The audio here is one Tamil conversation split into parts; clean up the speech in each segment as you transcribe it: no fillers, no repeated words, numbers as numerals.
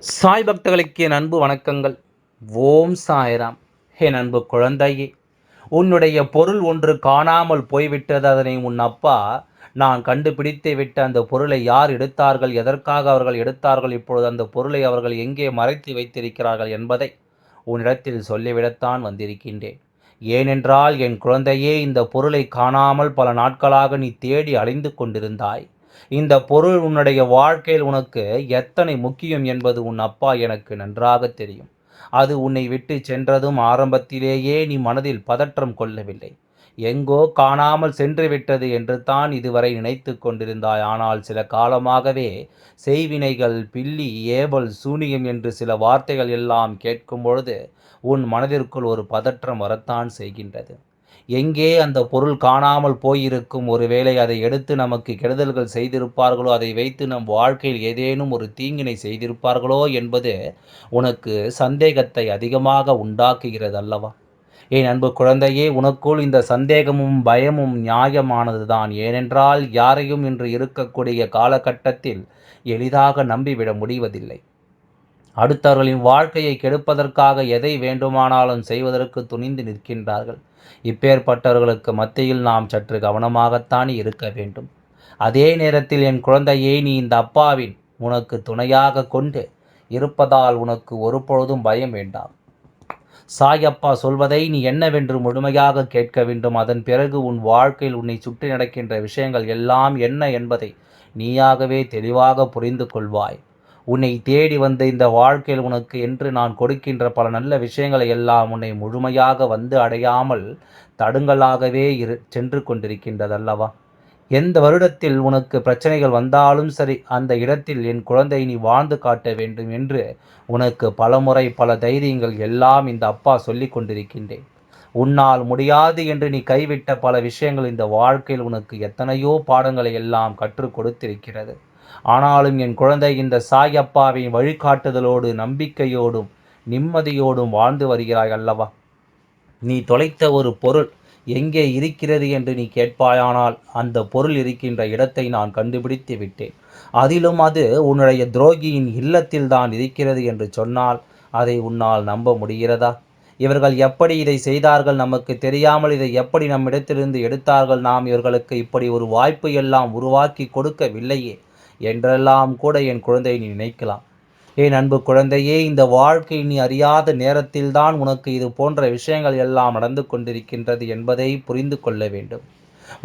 சாய் பக்தர்களுக்கு என் அன்பு வணக்கங்கள். ஓம் சாய்ராம். என் அன்பு குழந்தையே, உன்னுடைய பொருள் ஒன்று காணாமல் போய்விட்டது. அதனை உன் அப்பா நான் கண்டுபிடித்து விட்ட அந்த பொருளை யார் எடுத்தார்கள், எதற்காக அவர்கள் எடுத்தார்கள், இப்பொழுது அந்த பொருளை அவர்கள் எங்கே மறைத்து வைத்திருக்கிறார்கள் என்பதை உன்னிடத்தில் சொல்லிவிடத்தான் வந்திருக்கின்றேன். ஏனென்றால் என் குழந்தையே, இந்த பொருளை காணாமல் பல நாட்களாக நீ தேடி அலைந்து கொண்டிருந்தாய். இந்த பொருள் உன்னுடைய வாழ்க்கையில் உனக்கு எத்தனை முக்கியம் என்பது உன் அப்பா எனக்கு நன்றாக தெரியும். அது உன்னை விட்டு சென்றதும் ஆரம்பத்திலேயே நீ மனதில் பதற்றம் கொள்ளவில்லை. எங்கோ காணாமல் சென்று விட்டது என்று தான் இதுவரை நினைத்து கொண்டிருந்தாய். ஆனால் சில காலமாகவே செய்வினைகள், பில்லி, ஏவல், சூனியம் என்று சில வார்த்தைகள் எல்லாம் கேட்கும் பொழுது உன் மனதிற்குள் ஒரு பதற்றம் வரத்தான் செய்கின்றது. எங்கே அந்த பொருள் காணாமல் போயிருக்கும்? ஒருவேளை அதை எடுத்து நமக்கு கெடுதல்கள் செய்திருப்பார்களோ, அதை வைத்து நம் வாழ்க்கையில் ஏதேனும் ஒரு தீங்கினை செய்திருப்பார்களோ என்பது உனக்கு சந்தேகத்தை அதிகமாக உண்டாக்குகிறது அல்லவா? என் அன்பு குழந்தையே, உனக்குள் இந்த சந்தேகமும் பயமும் நியாயமானதுதான். ஏனென்றால் யாரையும் இன்று இருக்கக்கூடிய காலகட்டத்தில் எளிதாக நம்பிவிட முடிவதில்லை. அடுத்தவர்களின் வாழ்க்கையை கெடுப்பதற்காக எதை வேண்டுமானாலும் செய்வதற்கு துணிந்து நிற்கின்றார்கள். இப்பேற்பட்டவர்களுக்கு மத்தியில் நாம் சற்று கவனமாகத்தான் இருக்க வேண்டும். அதே நேரத்தில் என் குழந்தையை, நீ இந்த அப்பாவின் உனக்கு துணையாக கொண்டு இருப்பதால் உனக்கு ஒருபொழுதும் பயம் வேண்டாம். சாயப்பா சொல்வதை நீ என்னவென்று முழுமையாக கேட்க வேண்டும். அதன் பிறகு உன் வாழ்க்கையில் உன்னை சுற்றி நடக்கின்ற விஷயங்கள் எல்லாம் என்ன என்பதை நீயாகவே தெளிவாக புரிந்து கொள்வாய். உன்னை தேடி வந்த இந்த வாழ்க்கையில் உனக்கு என்று நான் கொடுக்கின்ற பல நல்ல விஷயங்களை எல்லாம் உன்னை முழுமையாக வந்து அடையாமல் தடுங்கலாகவே சென்று கொண்டிருக்கின்றதல்லவா? எந்த வருடத்தில் உனக்கு பிரச்சனைகள் வந்தாலும் சரி, அந்த இடத்தில் என் குழந்தை நீ வாழ்ந்து காட்ட வேண்டும் என்று உனக்கு பலமுறை பல தைரியங்கள் எல்லாம் இந்த அப்பா சொல்லி கொண்டிருக்கின்றேன். உன்னால் முடியாது என்று நீ கைவிட்ட பல விஷயங்கள் இந்த வாழ்க்கையில் உனக்கு எத்தனையோ பாடங்களை எல்லாம் கற்றுக் கொடுத்திருக்கிறது. ஆனாலும் என் குழந்தை, இந்த சாயப்பாவின் வழிகாட்டுதலோடு நம்பிக்கையோடும் நிம்மதியோடும் வாழ்ந்து வருகிறாய் அல்லவா? நீ தொலைத்த ஒரு பொருள் எங்கே இருக்கிறது என்று நீ கேட்பாயானால், அந்த பொருள் இருக்கின்ற இடத்தை நான் கண்டுபிடித்து விட்டேன். அதிலும் அது உன்னுடைய துரோகியின் இல்லத்தில் தான் இருக்கிறது என்று சொன்னால் அதை உன்னால் நம்ப முடிகிறதா? இவர்கள் எப்படி இதை செய்தார்கள், நமக்கு தெரியாமல் இதை எப்படி நம்மிடத்திலிருந்து எடுத்தார்கள், நாம் இவர்களுக்கு இப்படி ஒரு வாய்ப்பு எல்லாம் உருவாக்கி கொடுக்கவில்லையே என்றெல்லாம் கூட என் குழந்தை நீ நினைக்கலாம். என் அன்பு குழந்தையே, இந்த வாழ்க்கை நீ அறியாத நேரத்தில்தான் உனக்கு இது போன்ற விஷயங்கள் எல்லாம் நடந்து கொண்டிருக்கின்றது என்பதை புரிந்து கொள்ள வேண்டும்.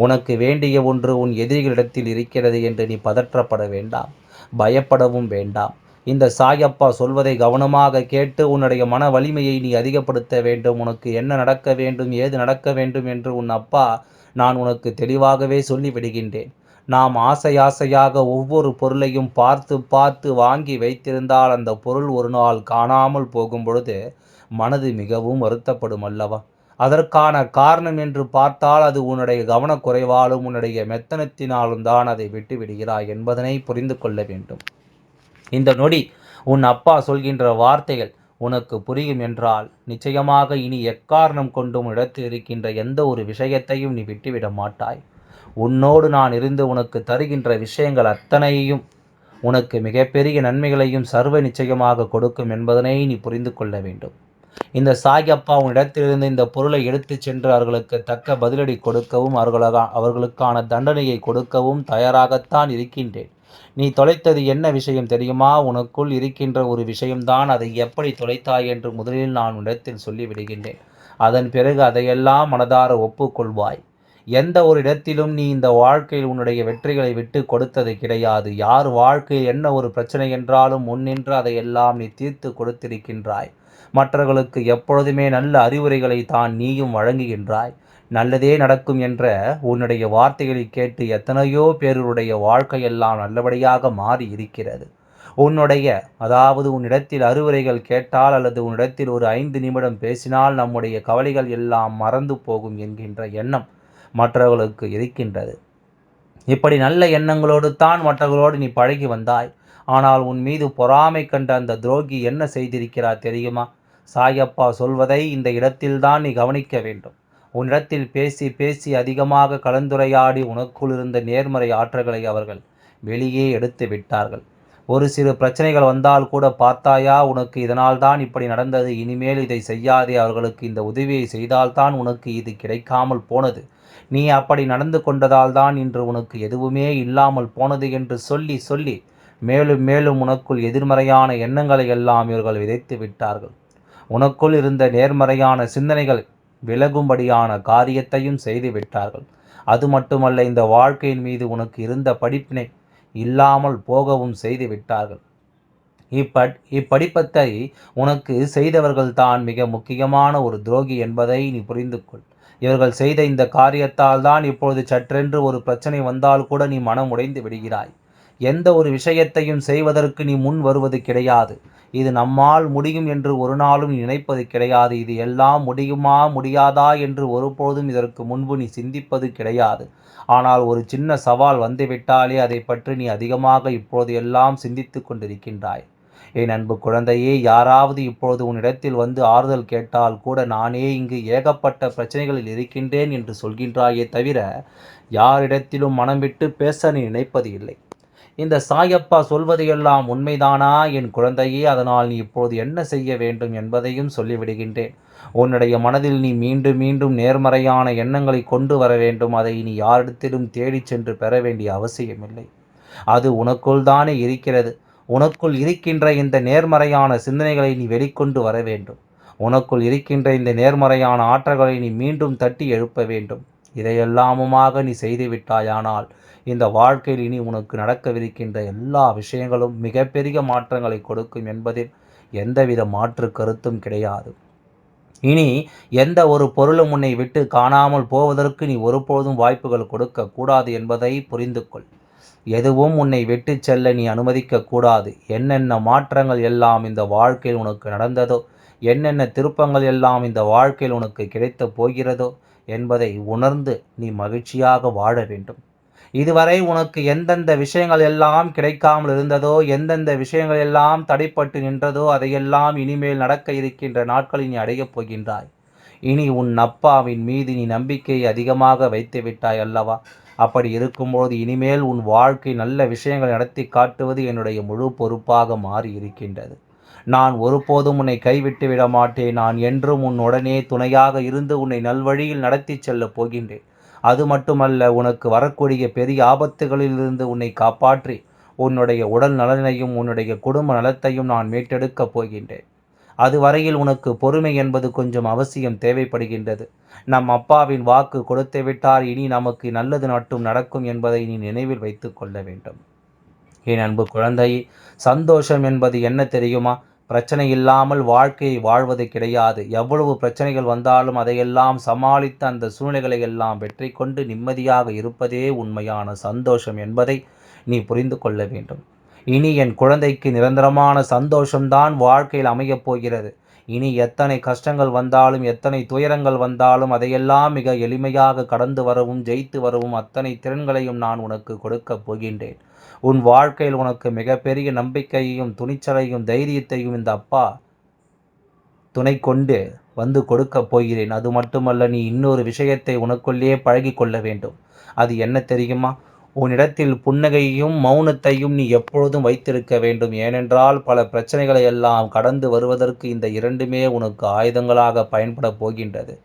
உனக்கு வேண்டிய ஒன்று உன் எதிரிகளிடத்தில் இருக்கிறது என்று நீ பதற்றப்பட வேண்டாம், பயப்படவும் வேண்டாம். இந்த சாயப்பா சொல்வதை கவனமாக கேட்டு உன்னுடைய மன வலிமையை நீ அதிகப்படுத்த வேண்டும். உனக்கு என்ன நடக்க வேண்டும், ஏது நடக்க வேண்டும் என்று உன் அப்பா நான் உனக்கு தெளிவாகவே சொல்லிவிடுகின்றேன். நாம் ஆசையாக ஒவ்வொரு பொருளையும் பார்த்து பார்த்து வாங்கி வைத்திருந்தால் அந்த பொருள் ஒரு நாள் காணாமல் போகும் பொழுது மனது மிகவும் வருத்தப்படும் அல்லவா? அதற்கான காரணம் என்று பார்த்தால் அது உன்னுடைய கவனக்குறைவாலும் உன்னுடைய மெத்தனத்தினாலும் தான் அதை விட்டு விடுகிறாய் என்பதனை புரிந்து கொள்ள வேண்டும். இந்த நொடி உன் அப்பா சொல்கின்ற வார்த்தைகள் உனக்கு புரியும் என்றால் நிச்சயமாக இனி எக்காரணம் கொண்டும் இடத்தில் இருக்கின்ற எந்த ஒரு விஷயத்தையும் நீ விட்டுவிட மாட்டாய். உன்னோடு நான் இருந்து உனக்கு தருகின்ற விஷயங்கள் அத்தனையும் உனக்கு மிகப்பெரிய நன்மைகளையும் சர்வ நிச்சயமாக கொடுக்கும் என்பதனை நீ புரிந்து கொள்ள வேண்டும். இந்த சாயப்பா உன்னிடத்திலிருந்து இந்த பொருளை எடுத்துச் சென்று அவர்களுக்கு தக்க பதிலடி கொடுக்கவும் அவர்களுக்கான தண்டனையை கொடுக்கவும் தயாராகத்தான் இருக்கின்றேன். நீ தொலைத்தது என்ன விஷயம் தெரியுமா? உனக்குள் இருக்கின்ற ஒரு விஷயம்தான். அதை எப்படி தொலைத்தாய் என்று முதலில் நான் உன்னிடத்தில் சொல்லிவிடுகின்றேன். அதன் பிறகு அதையெல்லாம் மனதார ஒப்புக்கொள்வாய். எந்த ஒரு இடத்திலும் நீ இந்த வாழ்க்கையில் உன்னுடைய வெற்றிகளை விட்டு கொடுத்தது கிடையாது. யார் வாழ்க்கையில் என்ன ஒரு பிரச்சனை என்றாலும் முன்னின்று அதையெல்லாம் நீ தீர்த்து கொடுத்திருக்கின்றாய். மற்றவர்களுக்கு எப்பொழுதுமே நல்ல அறிவுரைகளை தான் நீயும் வழங்குகின்றாய். நல்லதே நடக்கும் என்ற உன்னுடைய வார்த்தைகளை கேட்டு எத்தனையோ பேருடைய வாழ்க்கையெல்லாம் நல்லபடியாக மாறி இருக்கிறது. உன்னிடத்தில் அறிவுரைகள் கேட்டால் அல்லது உன்னிடத்தில் ஒரு 5 நிமிடம் பேசினால் நம்முடைய கவலைகள் எல்லாம் மறந்து போகும் என்கின்ற எண்ணம் மற்றவர்களுக்கு இருக்கின்றது. இப்படி நல்ல எண்ணங்களோடு தான் மற்றவர்களோடு நீ பழகி வந்தாய். ஆனால் உன் மீது பொறாமை கண்ட அந்த துரோகி என்ன செய்திருக்கிறார் தெரியுமா? சாயப்பா சொல்வதை இந்த இடத்தில்தான் நீ கவனிக்க வேண்டும். உன்னிடத்தில் பேசி பேசி அதிகமாக கலந்துரையாடி உனக்குள் இருந்த நேர்மறை ஆற்றல்களை அவர்கள் வெளியே எடுத்து விட்டார்கள். ஒரு சிறு பிரச்சனைகள் வந்தால் கூட பார்த்தாயா, உனக்கு இதனால் தான் இப்படி நடந்தது, இனிமேல் இதை செய்யாதே, அவர்களுக்கு இந்த உதவியை செய்தால்தான் உனக்கு இது கிடைக்காமல் போனது, நீ அப்படி நடந்து கொண்டதால் தான் இன்று உனக்கு எதுவுமே இல்லாமல் போனது என்று சொல்லி சொல்லி மேலும் மேலும் உனக்குள் எதிர்மறையான எண்ணங்களை எல்லாம் இவர்கள் விதைத்து விட்டார்கள். உனக்குள் இருந்த நேர்மறையான சிந்தனைகள் விலகும்படியான காரியத்தையும் செய்து விட்டார்கள். அது மட்டுமல்ல, இந்த வாழ்க்கையின் மீது உனக்கு இருந்த படிப்பினை இல்லாமல் போகவும் செய்து விட்டார்கள். இப்படிப்பத்தை உனக்கு செய்தவர்கள் தான் மிக முக்கியமான ஒரு துரோகி என்பதை நீ புரிந்து கொள். இவர்கள் செய்த இந்த காரியத்தால் தான் இப்பொழுது சற்றென்று ஒரு பிரச்சனை வந்தால் கூட நீ மனம் உடைந்து விடுகிறாய். எந்த ஒரு விஷயத்தையும் செய்வதற்கு நீ முன் வருவது கிடையாது. இது நம்மால் முடியும் என்று ஒரு நாளும் நீ நினைப்பது கிடையாது. இது எல்லாம் முடியுமா முடியாதா என்று ஒருபோதும் இதற்கு முன்பு நீ சிந்திப்பது கிடையாது. ஆனால் ஒரு சின்ன சவால் வந்துவிட்டாலே அதை பற்றி நீ அதிகமாக இப்போது எல்லாம் சிந்தித்து கொண்டிருக்கின்றாய். என் அன்பு குழந்தையே, யாராவது இப்பொழுது உன்னிடத்தில் வந்து ஆறுதல் கேட்டால் கூட நானே இங்கு ஏகப்பட்ட பிரச்சனைகளில் இருக்கின்றேன் என்று சொல்கின்றாயே தவிர யாரிடத்திலும் மனம் விட்டு பேச நீ நினைப்பது இல்லை. இந்த சாயப்பா சொல்வது எல்லாம் உண்மைதானா என் குழந்தையே? அதனால் நீ இப்போது என்ன செய்ய வேண்டும் என்பதையும் சொல்லிவிடுகின்றேன். உன்னுடைய மனதில் நீ மீண்டும் மீண்டும் நேர்மறையான எண்ணங்களை கொண்டு வர வேண்டும். அதை நீ யாரிடத்திலும் தேடிச் சென்று பெற வேண்டிய அவசியமில்லை. அது உனக்குள் தானே இருக்கிறது. உனக்குள் இருக்கின்ற இந்த நேர்மறையான சிந்தனைகளை நீ வெளிக்கொண்டு வர வேண்டும். உனக்குள் இருக்கின்ற இந்த நேர்மறையான ஆற்றல்களை நீ மீண்டும் தட்டி எழுப்ப வேண்டும். இதையெல்லாமுமாக நீ செய்துவிட்டாயானால் இந்த வாழ்க்கையில் இனி உனக்கு நடக்கவிருக்கின்ற எல்லா விஷயங்களும் மிகப்பெரிய மாற்றங்களை கொடுக்கும் என்பதில் எந்தவித மாற்று கருத்தும் கிடையாது. இனி எந்த ஒரு பொருளும் உன்னை விட்டு காணாமல் போவதற்கு நீ ஒருபோதும் வாய்ப்புகள் கொடுக்க கூடாது என்பதை புரிந்து கொள். எதுவும் உன்னை விட்டு செல்ல நீ அனுமதிக்க கூடாது. என்னென்ன மாற்றங்கள் எல்லாம் இந்த வாழ்க்கையில் உனக்கு நடந்ததோ, என்னென்ன திருப்பங்கள் எல்லாம் இந்த வாழ்க்கையில் உனக்கு கிடைக்கப் போகிறதோ என்பதை உணர்ந்து நீ மகிழ்ச்சியாக வாழ வேண்டும். இதுவரை உனக்கு எந்தெந்த விஷயங்கள் எல்லாம் கிடைக்காமல் இருந்ததோ, எந்தெந்த விஷயங்கள் எல்லாம் தடைப்பட்டு நின்றதோ, அதையெல்லாம் இனிமேல் நடக்க இருக்கின்ற நாட்களில் நீ அடையப் போகின்றாய். இனி உன் அப்பாவின் மீது நீ நம்பிக்கையை அதிகமாக வைத்து விட்டாய் அல்லவா? அப்படி இருக்கும்போது இனிமேல் உன் வாழ்க்கை நல்ல விஷயங்களை நடத்தி காட்டுவது என்னுடைய முழு பொறுப்பாக மாறி இருக்கின்றது. நான் ஒருபோதும் உன்னை கைவிட்டு விட மாட்டேன். நான் என்றும் உன்னுடனே துணையாக இருந்து உன்னை நல்வழியில் நடத்தி செல்லப் போகின்றேன். அது மட்டுமல்ல, உனக்கு வரக்கூடிய பெரிய ஆபத்துகளிலிருந்து உன்னை காப்பாற்றி உன்னுடைய உடல் நலனையும் உன்னுடைய குடும்ப நலத்தையும் நான் மீட்டெடுக்கப் போகின்றேன். அதுவரையில் உனக்கு பொறுமை என்பது கொஞ்சம் அவசியம் தேவைப்படுகின்றது. நம் அப்பாவின் வாக்கு கொடுத்து விட்டார், இனி நமக்கு நல்லது மட்டும் நடக்கும் என்பதை நீ நினைவில் வைத்து கொள்ள வேண்டும். என் அன்பு குழந்தையே, சந்தோஷம் என்பது என்ன தெரியுமா? பிரச்சனை இல்லாமல் வாழ்க்கையை வாழ்வது கிடையாது. எவ்வளவு பிரச்சனைகள் வந்தாலும் அதையெல்லாம் சமாளித்து அந்த சூழ்நிலைகளை எல்லாம் வெற்றி கொண்டு நிம்மதியாக இருப்பதே உண்மையான சந்தோஷம் என்பதை நீ புரிந்து கொள்ள வேண்டும். இனி என் குழந்தைக்கு நிரந்தரமான சந்தோஷம்தான் வாழ்க்கையில் அமையப் போகிறது. இனி எத்தனை கஷ்டங்கள் வந்தாலும், எத்தனை துயரங்கள் வந்தாலும் அதையெல்லாம் மிக எளிமையாக கடந்து வரவும் ஜெயித்து வரவும் அத்தனை திறன்களையும் நான் உனக்கு கொடுக்கப் போகின்றேன். உன் வாழ்க்கையில் உனக்கு மிகப்பெரிய நம்பிக்கையையும் துணிச்சலையும் தைரியத்தையும் இந்த அப்பா துணை கொண்டு வந்து கொடுக்கப் போகிறேன். அது மட்டுமல்ல, நீ இன்னொரு விஷயத்தை உனக்குள்ளே பழகி கொள்ள வேண்டும். அது என்ன தெரியுமா? உன்னிடத்தில் புன்னகையையும் மௌனத்தையும் நீ எப்பொழுதும் வைத்திருக்க வேண்டும். ஏனென்றால் பல பிரச்சனைகளை எல்லாம் கடந்து வருவதற்கு இந்த இரண்டுமே உனக்கு ஆயுதங்களாக பயன்பட போகின்றது.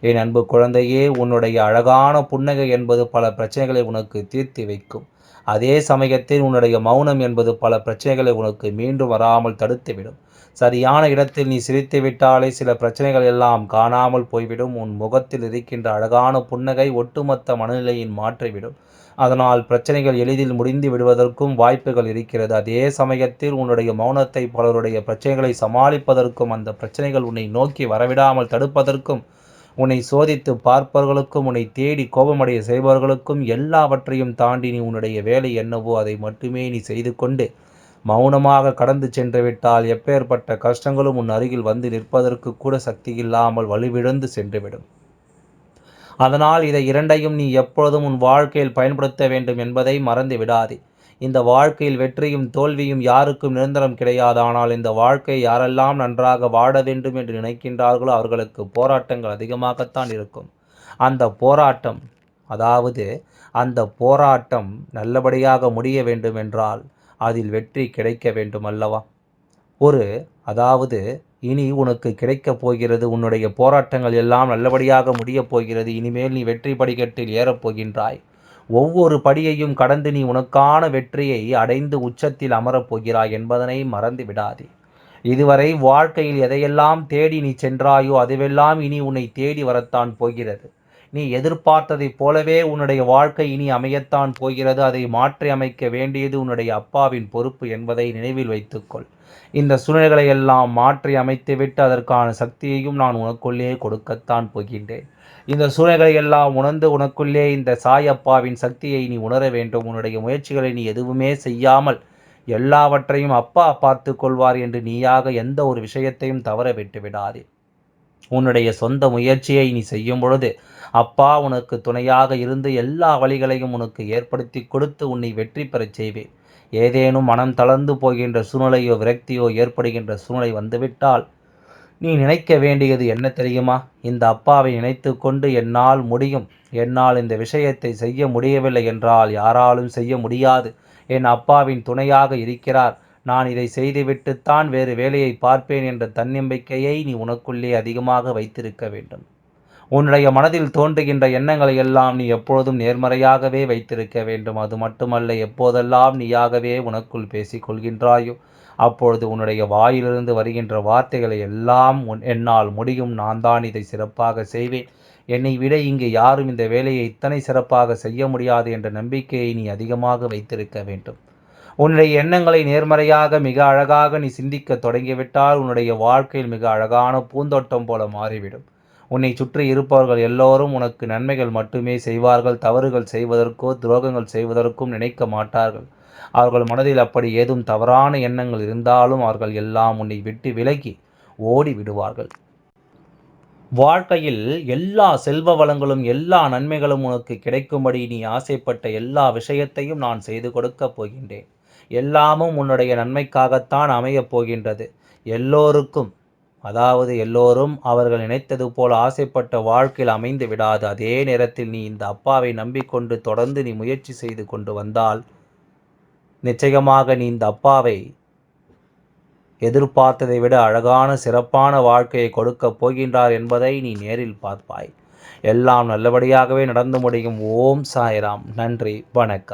என் அன்பு குழந்தையே, உன்னுடைய அழகான புன்னகை என்பது பல பிரச்சனைகளை உனக்கு தீர்த்து வைக்கும். அதே சமயத்தில் உன்னுடைய மௌனம் என்பது பல பிரச்சனைகளை உனக்கு மீண்டும் வராமல் தடுத்துவிடும். சரியான இடத்தில் நீ சிரித்து விட்டாலே சில பிரச்சனைகள் எல்லாம் காணாமல் போய்விடும். உன் முகத்தில் இருக்கின்ற அழகான புன்னகை ஒட்டுமொத்த மனநிலையின் மாற்றிவிடும். அதனால் பிரச்சனைகள் எளிதில் முடிந்து விடுவதற்கும் வாய்ப்புகள் இருக்கிறது. அதே சமயத்தில் உன்னுடைய மௌனத்தை பலருடைய பிரச்சனைகளை சமாளிப்பதற்கும், அந்த பிரச்சனைகள் உன்னை நோக்கி வரவிடாமல் தடுப்பதற்கும், உன்னை சோதித்து பார்ப்பவர்களுக்கும், உன்னை தேடி கோபமடைய செய்பவர்களுக்கும் எல்லாவற்றையும் தாண்டி நீ உன்னுடைய வேலை என்னவோ அதை மட்டுமே நீ செய்து கொண்டு மௌனமாக கடந்து சென்று விட்டால் எப்பேற்பட்ட கஷ்டங்களும் உன் அருகில் வந்து நிற்பதற்கு கூட சக்தி இல்லாமல் வலுவிழந்து சென்றுவிடும். அதனால் இதை இரண்டையும் நீ எப்பொழுதும் உன் வாழ்க்கையில் பயன்படுத்த வேண்டும் என்பதை மறந்து விடாதே. இந்த வாழ்க்கையில் வெற்றியும் தோல்வியும் யாருக்கும் நிரந்தரம் கிடையாது. ஆனால் இந்த வாழ்க்கை யாரெல்லாம் நன்றாக வாழ வேண்டும் என்று நினைக்கின்றார்களோ அவர்களுக்கு போராட்டங்கள் அதிகமாகத்தான் இருக்கும். அந்த போராட்டம் நல்லபடியாக முடிய வேண்டும் என்றால் அதில் வெற்றி கிடைக்க வேண்டும் அல்லவா? ஒரு அதாவது இனி உனக்கு கிடைக்கப் போகிறது. உன்னுடைய போராட்டங்கள் எல்லாம் நல்லபடியாக முடியப் போகிறது. இனிமேல் நீ வெற்றி படிக்கட்டில் ஏறப் போகின்றாய். ஒவ்வொரு படியையும் கடந்து நீ உனக்கான வெற்றியை அடைந்து உச்சத்தில் அமரப் போகிறாய் என்பதனை மறந்து விடாதே. இதுவரை வாழ்க்கையில் எதையெல்லாம் தேடி நீ சென்றாயோ அதுவெல்லாம் இனி உன்னை தேடி வரத்தான் போகிறது. நீ எதிர்பார்த்ததைப் போலவே உன்னுடைய வாழ்க்கை இனி அமையத்தான் போகிறது. அதை மாற்றி அமைக்க வேண்டியது உன்னுடைய அப்பாவின் பொறுப்பு என்பதை நினைவில் வைத்துக்கொள். இந்த சூழ்நிலைகளை எல்லாம் மாற்றி அமைத்துவிட்டு அதற்கான சக்தியையும் நான் உனக்குள்ளே கொடுக்கத்தான் போகின்றேன். இந்த சூழ்நிலைகளை எல்லாம் உணர்ந்து உனக்குள்ளே இந்த சாயப்பாவின் சக்தியை நீ உணர வேண்டும். உன்னுடைய முயற்சிகளை நீ எதுவுமே செய்யாமல் எல்லாவற்றையும் அப்பா பார்த்து கொள்வார் என்று நீயாக எந்த ஒரு விஷயத்தையும் தவற விட்டு விடாதே. உன்னுடைய சொந்த முயற்சியை நீ செய்யும் பொழுது அப்பா உனக்கு துணையாக இருந்து எல்லா வழிகளையும் உனக்கு ஏற்படுத்தி கொடுத்து உன்னை வெற்றி பெறச் செய்வேன். ஏதேனும் மனம் தளர்ந்து போகின்ற சூழ்நிலையோ விரக்தியோ ஏற்படுகின்ற சூழ்நிலை வந்துவிட்டால் நீ நினைக்க வேண்டியது என்ன தெரியுமா? இந்த அப்பாவை நினைத்து கொண்டு என்னால் முடியும், என்னால் இந்த விஷயத்தை செய்ய முடியவில்லை என்றால் யாராலும் செய்ய முடியாது, என் அப்பாவின் துணையாக இருக்கிறார், நான் இதை செய்துவிட்டுத்தான் வேறு வேலையை பார்ப்பேன் என்ற தன்னம்பிக்கையை நீ உனக்குள்ளே அதிகமாக வைத்திருக்க வேண்டும். உன்னுடைய மனதில் தோன்றுகின்ற எண்ணங்களை எல்லாம் நீ எப்பொழுதும் நேர்மறையாகவே வைத்திருக்க வேண்டும். அது மட்டுமல்ல, எப்போதெல்லாம் நீயாகவே உனக்குள் பேசிக் கொள்கின்றாயோ அப்பொழுது உன்னுடைய வாயிலிருந்து வருகின்ற வார்த்தைகளை எல்லாம் என்னால் முடியும், நான் தான் இதை சிறப்பாக செய்வேன், என்னை விட இங்கு யாரும் இந்த வேலையை இத்தனை சிறப்பாக செய்ய முடியாது என்ற நம்பிக்கையை நீ அதிகமாக வைத்திருக்க வேண்டும். உன்னுடைய எண்ணங்களை நேர்மறையாக மிக அழகாக நீ சிந்திக்க தொடங்கிவிட்டால் உன்னுடைய வாழ்க்கையில் மிக அழகான பூந்தோட்டம் போல மாறிவிடும். உன்னை சுற்றி இருப்பவர்கள் எல்லோரும் உனக்கு நன்மைகள் மட்டுமே செய்வார்கள். தவறுகள் செய்வதற்கோ துரோகங்கள் செய்வதற்கும் நினைக்க மாட்டார்கள். அவர்கள் மனதில் அப்படி ஏதும் தவறான எண்ணங்கள் இருந்தாலும் அவர்கள் எல்லாம் உன்னை விட்டு விலகி ஓடி விடுவார்கள். வாழ்க்கையில் எல்லா செல்வ வளங்களும் எல்லா நன்மைகளும் உனக்கு கிடைக்கும்படி நீ ஆசைப்பட்ட எல்லா விஷயத்தையும் நான் செய்து கொடுக்கப் போகின்றேன். எல்லாமும் உன்னுடைய நன்மைக்காகத்தான் அமையப் போகின்றது. எல்லோரும் அவர்கள் நினைத்தது போல் ஆசைப்பட்ட வாழ்க்கையில் அமைந்து விடாது. அதே நேரத்தில் நீ இந்த அப்பாவை நம்பிக்கொண்டு தொடர்ந்து நீ முயற்சி செய்து கொண்டு வந்தால் நிச்சயமாக நீ இந்த அப்பாவை எதிர்பார்த்ததை விட அழகான சிறப்பான வாழ்க்கையை கொடுக்கப் போகின்றார் என்பதை நீ நேரில் பார்ப்பாய். எல்லாம் நல்லபடியாகவே நடந்து முடியும். ஓம் சாய்ராம். நன்றி, வணக்கம்.